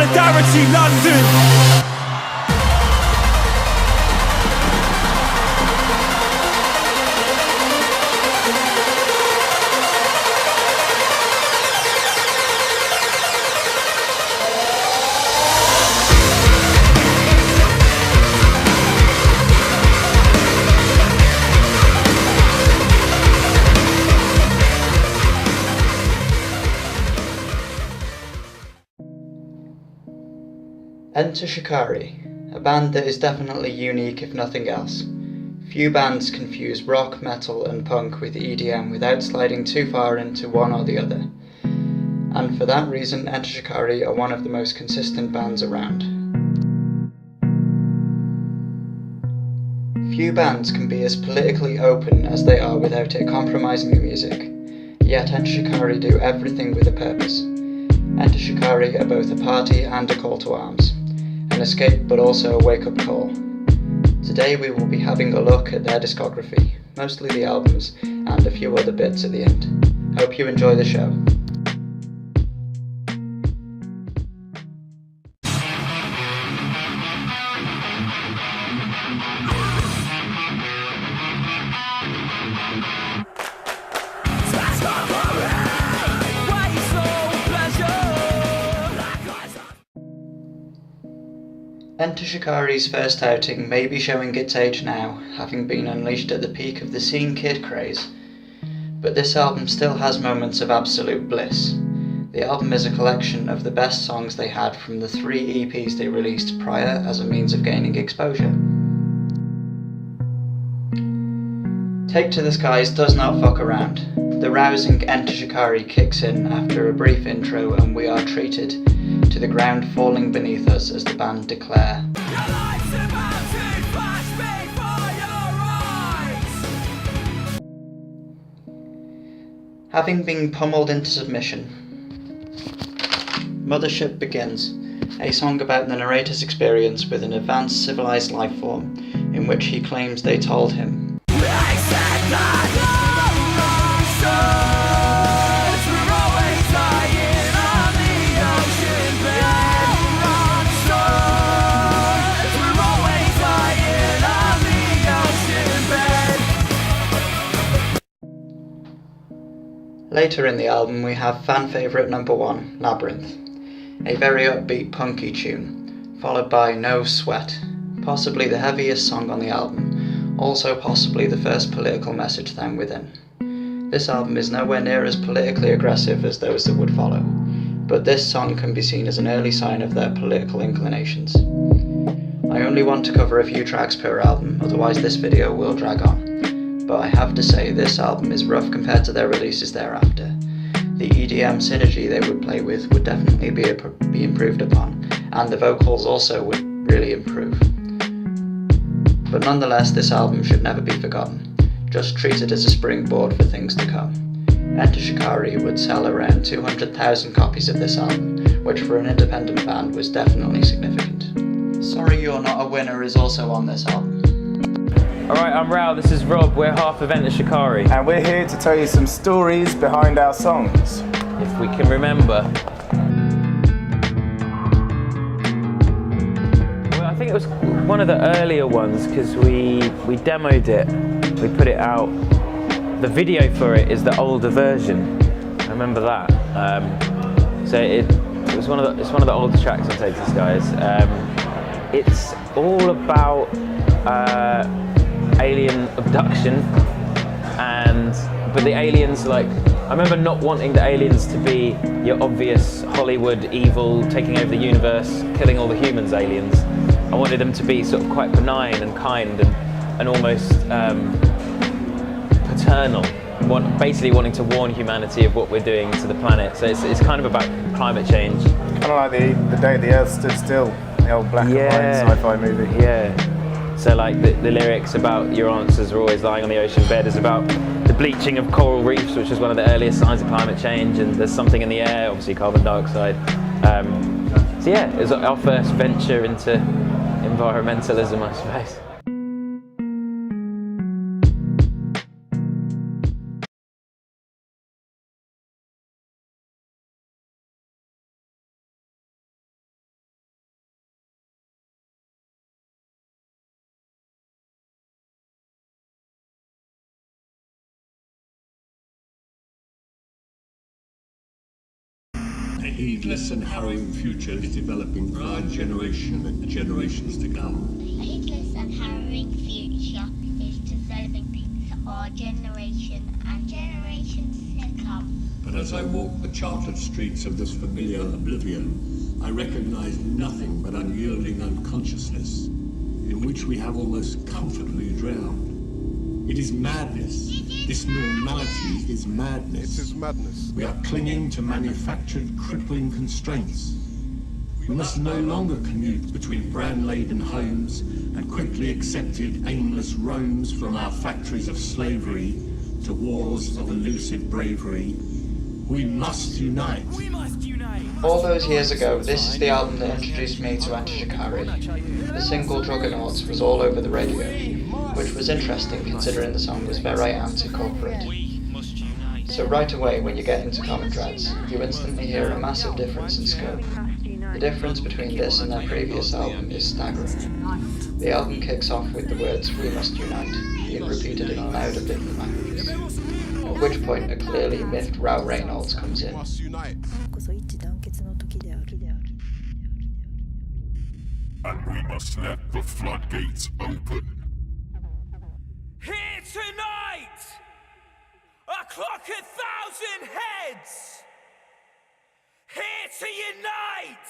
Solidarity London. Enter Shikari, a band that is definitely unique if nothing else. Few bands can fuse rock, metal and punk with EDM without sliding too far into one or the other. And for that reason, Enter Shikari are one of the most consistent bands around. Few bands can be as politically open as they are without it compromising the music, yet Enter Shikari do everything with a purpose. Enter Shikari are both a party and a call to arms. An escape but also a wake-up call. Today we will be having a look at their discography, mostly the albums, and a few other bits at the end. Hope you enjoy the show. Enter Shikari's first outing may be showing its age now, having been unleashed at the peak of the Scene Kid craze, but this album still has moments of absolute bliss. The album is a collection of the best songs they had from the 3 EPs they released prior as a means of gaining exposure. Take to the Skies does not fuck around. The rousing Enter Shikari kicks in after a brief intro and we are treated to the ground falling beneath us as the band declare, "Your life's about to flash before your eyes." Having been pummeled into submission, Mothership begins, a song about the narrator's experience with an advanced civilized life form, in which he claims they told him, Later in the album we have fan favourite number 1, Labyrinth, a very upbeat punky tune, followed by No Sweat, possibly the heaviest song on the album, also possibly the first political message found within. This album is nowhere near as politically aggressive as those that would follow, but this song can be seen as an early sign of their political inclinations. I only want to cover a few tracks per album, otherwise this video will drag on. But I have to say this album is rough compared to their releases thereafter. The EDM synergy they would play with would definitely be improved upon, and the vocals also would really improve. But nonetheless, this album should never be forgotten, just treated as a springboard for things to come. Enter Shikari would sell around 200,000 copies of this album, which for an independent band was definitely significant. Sorry You're Not a Winner is also on this album. Alright, I'm Rao, this is Rob, we're half of Enter Shikari. And we're here to tell you some stories behind our songs. If we can remember. Well, I think it was one of the earlier ones because we demoed it, we put it out. The video for it is the older version, I remember that. So it's one of the older tracks on Take to the Skies. It's all about alien abduction, but the aliens, like, I remember not wanting the aliens to be your obvious Hollywood evil, taking over the universe, killing all the humans aliens. I wanted them to be sort of quite benign and kind and almost paternal, basically wanting to warn humanity of what we're doing to the planet. So it's kind of about climate change. Kind of like the day the Earth stood still, the old black and white sci-fi movie. Yeah. So like the lyrics about your answers are always lying on the ocean bed is about the bleaching of coral reefs, which is one of the earliest signs of climate change, and there's something in the air, obviously carbon dioxide. So yeah, it was our first venture into environmentalism, I suppose. A heedless and harrowing future is developing for our generation and generations to come. A heedless and harrowing future is developing for our generation and generations to come. But as I walk the charted streets of this familiar oblivion, I recognize nothing but unyielding unconsciousness, in which we have almost comfortably drowned. It is madness. This normality is madness. It is madness. We are clinging to manufactured, crippling constraints. We must no longer commute between brand-laden homes and quickly accepted aimless roams from our factories of slavery to wars of elusive bravery. We must unite. We must unite. All those years ago, this is the album that introduced me to Anti-Shikari. The single Juggernauts was all over the radio, which was interesting considering the song was very anti-corporate. So right away when you get into Common Dreads, you instantly hear a massive difference in scope. The difference between this and their previous album is staggering. The album kicks off with the words "We must unite" being repeated in loud and different languages, at which point a clearly miffed Rao Reynolds comes in. Must unite. And we must let the floodgates open. Here tonight, a clock 1,000 heads. Here to unite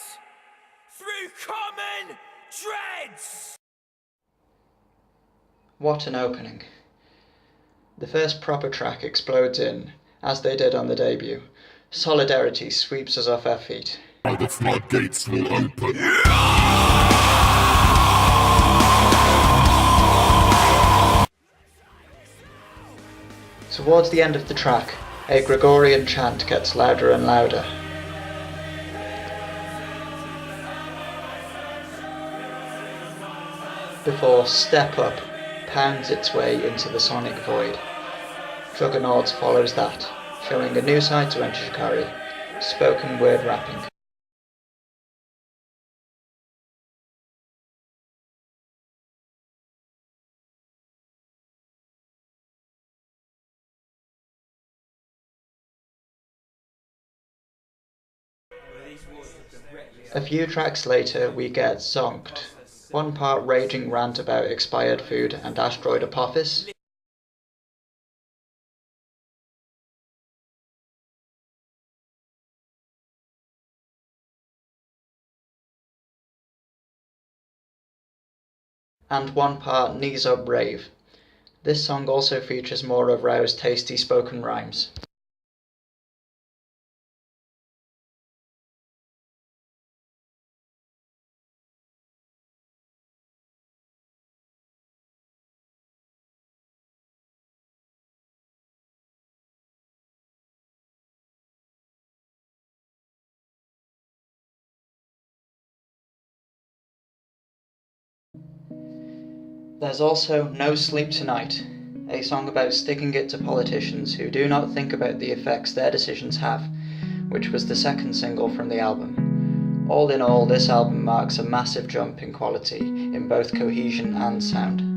through common dreads. What an opening. The first proper track explodes in, as they did on the debut. Solidarity sweeps us off our feet. Now the floodgates will open. Towards the end of the track, a Gregorian chant gets louder and louder. Before Step Up pounds its way into the sonic void. Juggernauts follows that, showing a new side to Anti-Shikari, spoken word rapping. A few tracks later we get Zonked, one part raging rant about expired food and asteroid Apophis, and one part Knees Up Rave. This song also features more of Rao's tasty spoken rhymes. There's also No Sleep Tonight, a song about sticking it to politicians who do not think about the effects their decisions have, which was the second single from the album. All in all, this album marks a massive jump in quality in both cohesion and sound.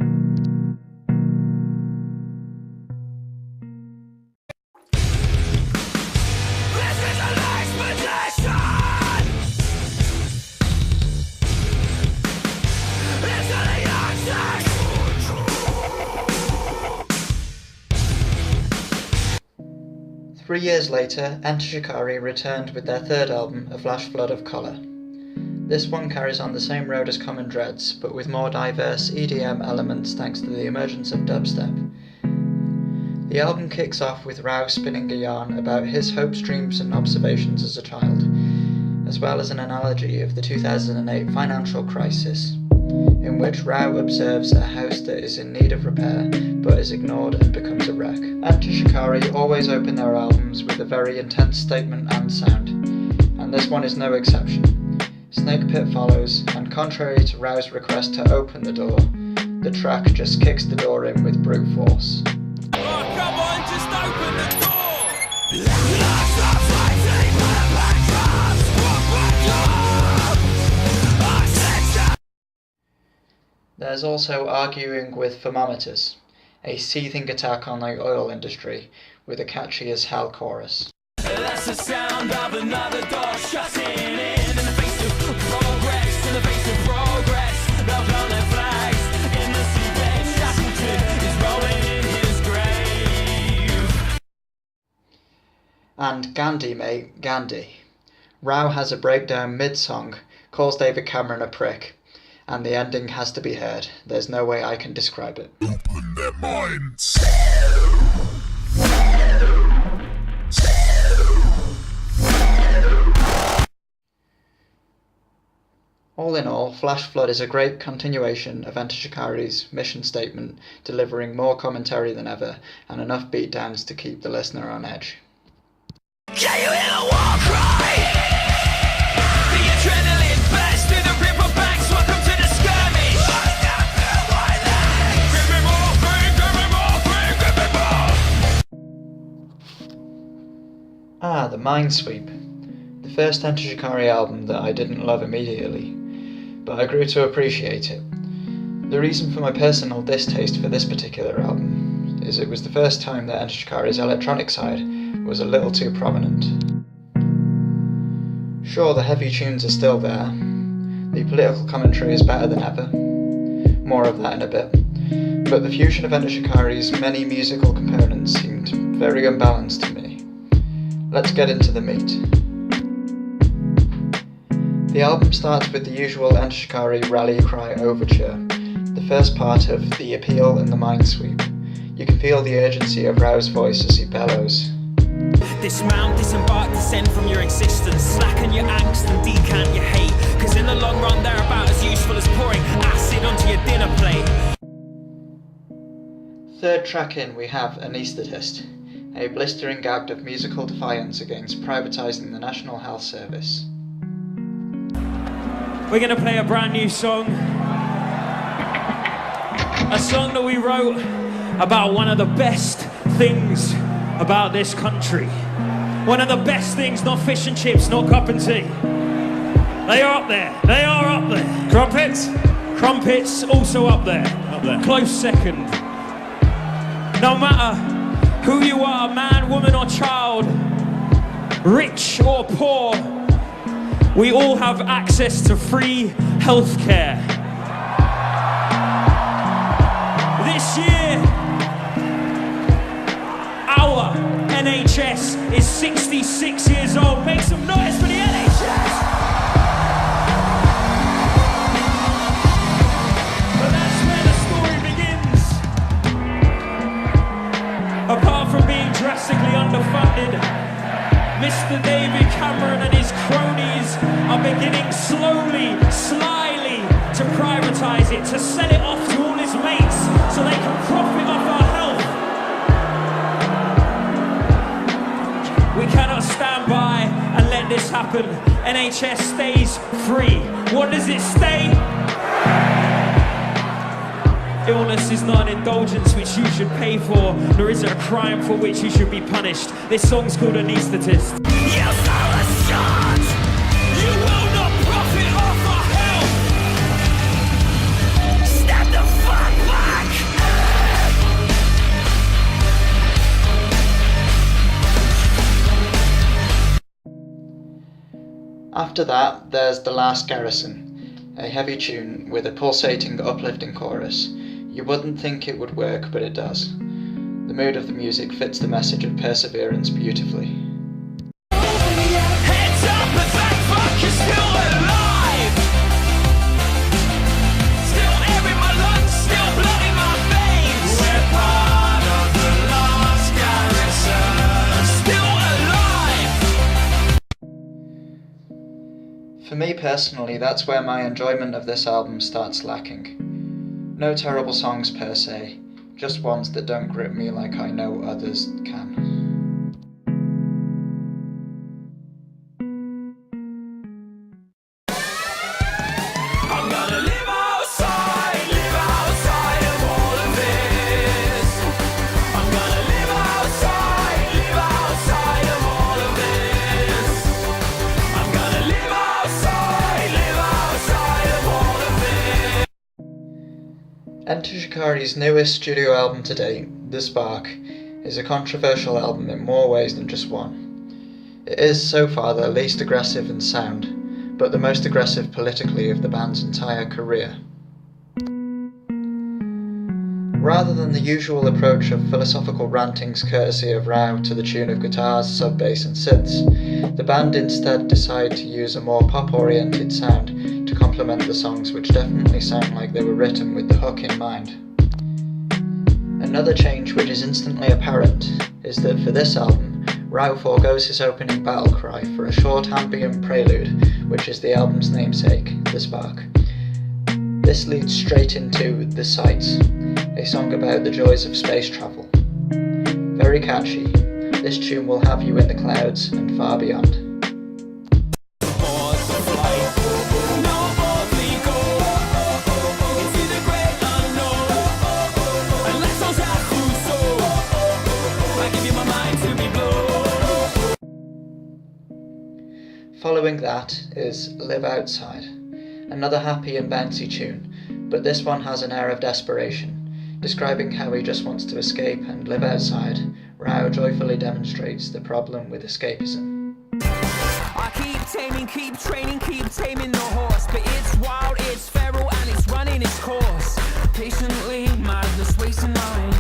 3 years later, Anti-Shikari returned with their third album, A Flash Flood of Colour. This one carries on the same road as Common Dreads, but with more diverse EDM elements thanks to the emergence of dubstep. The album kicks off with Rao spinning a yarn about his hopes, dreams and observations as a child, as well as an analogy of the 2008 financial crisis, in which Rao observes a house that is in need of repair but is ignored and becomes a wreck. Anti-Shikari always open their albums with a very intense statement and sound, and this one is no exception. Snake Pit follows, and contrary to Rao's request to open the door, the track just kicks the door in with brute force. Oh, come on, just open the door! There's also Arguing with Thermometers, a seething attack on the oil industry with a catchy as hell chorus. That's the sound of another door shut. And Gandhi, mate, Gandhi. Rao has a breakdown mid-song, calls David Cameron a prick, and the ending has to be heard. There's no way I can describe it. Open their minds. All in all, Flash Flood is a great continuation of Enter Shikari's mission statement, delivering more commentary than ever, and enough beatdowns to keep the listener on edge. Can you hear the war cry? The adrenaline burst through the riverbanks. Welcome to the skirmish. Give me more pain, give me more pain, give me more. Ah, the Minesweep. The first Enter Shikari album that I didn't love immediately, but I grew to appreciate it. The reason for my personal distaste for this particular album is it was the first time that Enter Shikari's electronic side was a little too prominent. Sure, the heavy tunes are still there, the political commentary is better than ever, more of that in a bit, but the fusion of Enter Shikari's many musical components seemed very unbalanced to me. Let's get into the meat. The album starts with the usual Enter Shikari rally cry overture, the first part of The Appeal and the Minesweep. You can feel the urgency of Rao's voice as he bellows. Dismount, disembark, descend from your existence. Slacken your angst and decant your hate. Cause in the long run they're about as useful as pouring acid onto your dinner plate. Third track in we have Anaesthetist, a blistering act of musical defiance against privatising the National Health Service. We're gonna play a brand new song. A song that we wrote about one of the best things about this country. One of the best things, not fish and chips, not cup and tea. They are up there, they are up there. Crumpets? Crumpets also up there. Up there. Close second. No matter who you are, man, woman or child, rich or poor, we all have access to free healthcare. This year, our NHS is 66 years old. Make some noise for the NHS! But that's where the story begins. Apart from being drastically underfunded, Mr. David Cameron and his cronies are beginning slowly, slyly to privatise it, to sell it off to all his mates so they can profit off our health. We cannot stand by and let this happen. NHS stays free. What does it stay? Illness is not an indulgence which you should pay for, nor is it a crime for which you should be punished. This song's called Anaesthetist. You sell a shot! You will not profit off our health! Step the fuck back! After that, there's The Last Garrison, a heavy tune with a pulsating, uplifting chorus. You wouldn't think it would work, but it does. The mood of the music fits the message of perseverance beautifully. Heads up and thank fuck you're still alive! Still air in my lungs, still blood in my veins! We're part of the last garrison! Still alive! For me personally, that's where my enjoyment of this album starts lacking. No terrible songs per se, just ones that don't grip me like I know others can. I'm gonna live outside of all of this. I'm gonna live outside of all of this. I'm gonna live outside of all of this. Enter Shikari's newest studio album to date, The Spark, is a controversial album in more ways than just one. It is, so far, the least aggressive in sound, but the most aggressive politically of the band's entire career. Rather than the usual approach of philosophical rantings courtesy of Rao to the tune of guitars, sub-bass and synths, the band instead decide to use a more pop-oriented sound to complement the songs, which definitely sound like they were written with the hook in mind. Another change which is instantly apparent is that for this album, Rao forgoes his opening battle cry for a short ambient prelude, which is the album's namesake, The Spark. This leads straight into The Sights, a song about the joys of space travel. Very catchy, this tune will have you in the clouds and far beyond. Following that is Live Outside, another happy and bouncy tune, but this one has an air of desperation. Describing how he just wants to escape and live outside, Rao joyfully demonstrates the problem with escapism. I keep taming, keep training, keep taming the horse, but it's wild, it's feral, and it's running its course. Patiently, madness wasting line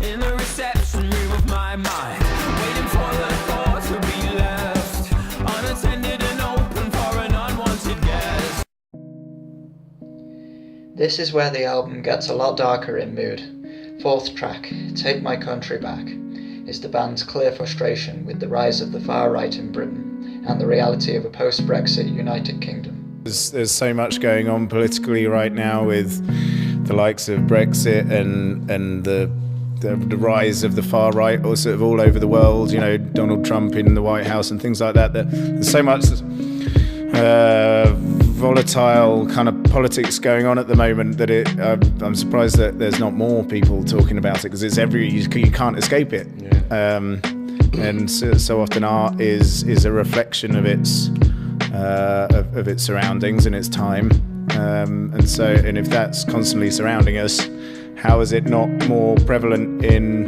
in the reception room of my mind, waiting for the thought to be left unattended and open for an unwanted guest. This is where the album gets a lot darker in mood. Fourth track, Take My Country Back, is the band's clear frustration with the rise of the far right in Britain and the reality of a post-Brexit United Kingdom. There's so much going on politically right now with the likes of Brexit and the rise of the far right, or sort of all over the world. You know, Donald Trump in the White House and things like that. There's so much volatile kind of politics going on at the moment that I'm surprised that there's not more people talking about it, because it's you can't escape it. Yeah. And so often art is a reflection of its surroundings and its time. And if that's constantly surrounding us, how is it not more prevalent in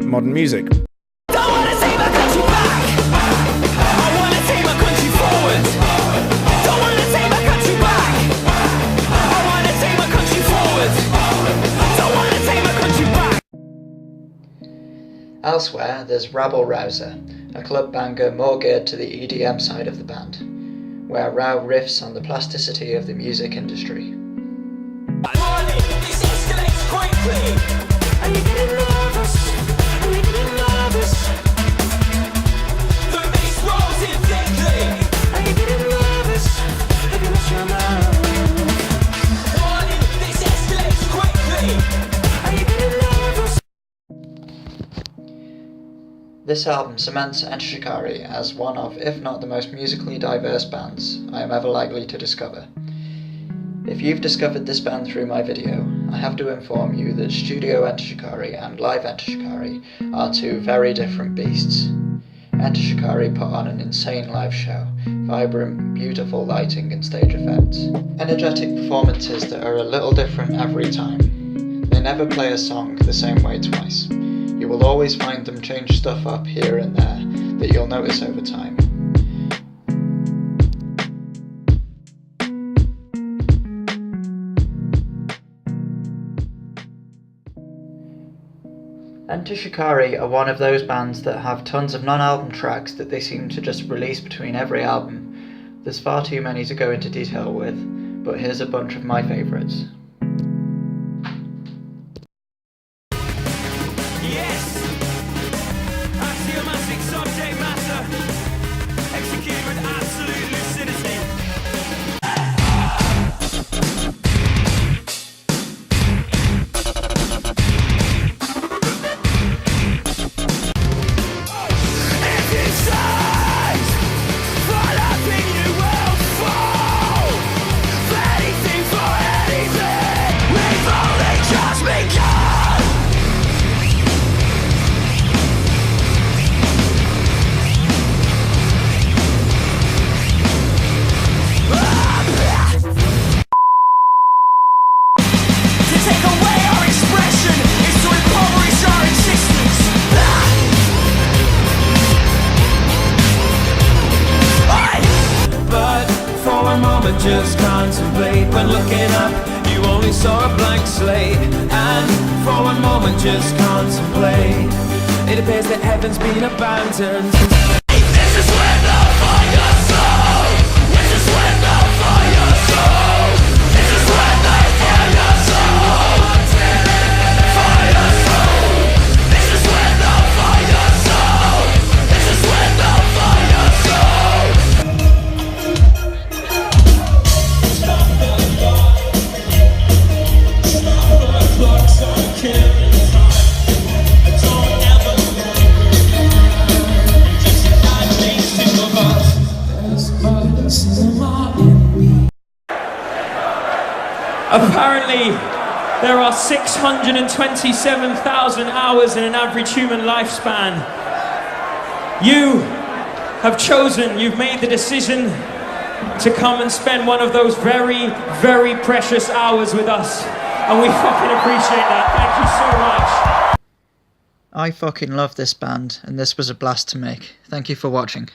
modern music? Don't wanna take my country back, I wanna take my country forward. Don't wanna take my country back, I wanna take my country forward. Don't wanna take my country back. Elsewhere, there's Rabble Rouser, a club banger more geared to the EDM side of the band, where Rao riffs on the plasticity of the music industry. This escalates quickly. Are you getting nervous? Are you getting nervous? The bass rolls in thickly. Are you getting nervous? Have you lost your mind? Warning, this escalates quickly. Are you getting nervous? This album cements Enter Shikari as one of, if not the most musically diverse bands I am ever likely to discover. If you've discovered this band through my video, I have to inform you that Studio Enter Shikari and Live Enter Shikari are two very different beasts. Enter Shikari put on an insane live show, vibrant, beautiful lighting and stage effects. Energetic performances that are a little different every time. They never play a song the same way twice. You will always find them change stuff up here and there that you'll notice over time. Enter Shikari are one of those bands that have tons of non-album tracks that they seem to just release between every album. There's far too many to go into detail with, but here's a bunch of my favourites. Yes! Axiomatic subject matter, executed with absolute lucidity. If you size, fall up and you will fall. For anything, for anything, we've only just begun. To take away our expression is to impoverish our existence. But for a moment just contemplate when looking up, you only we saw a blank slate, and for one moment just contemplate. It appears that heaven's been abandoned. This is where the fire soul. This is where the fire soul. This is where the fire soul. Fire soul. This is where the fire soul. This is where the fire soul. Apparently, there are 627,000 hours in an average human lifespan. You have chosen, you've made the decision to come and spend one of those very, very precious hours with us. And we fucking appreciate that. Thank you so much. I fucking love this band, and this was a blast to make. Thank you for watching.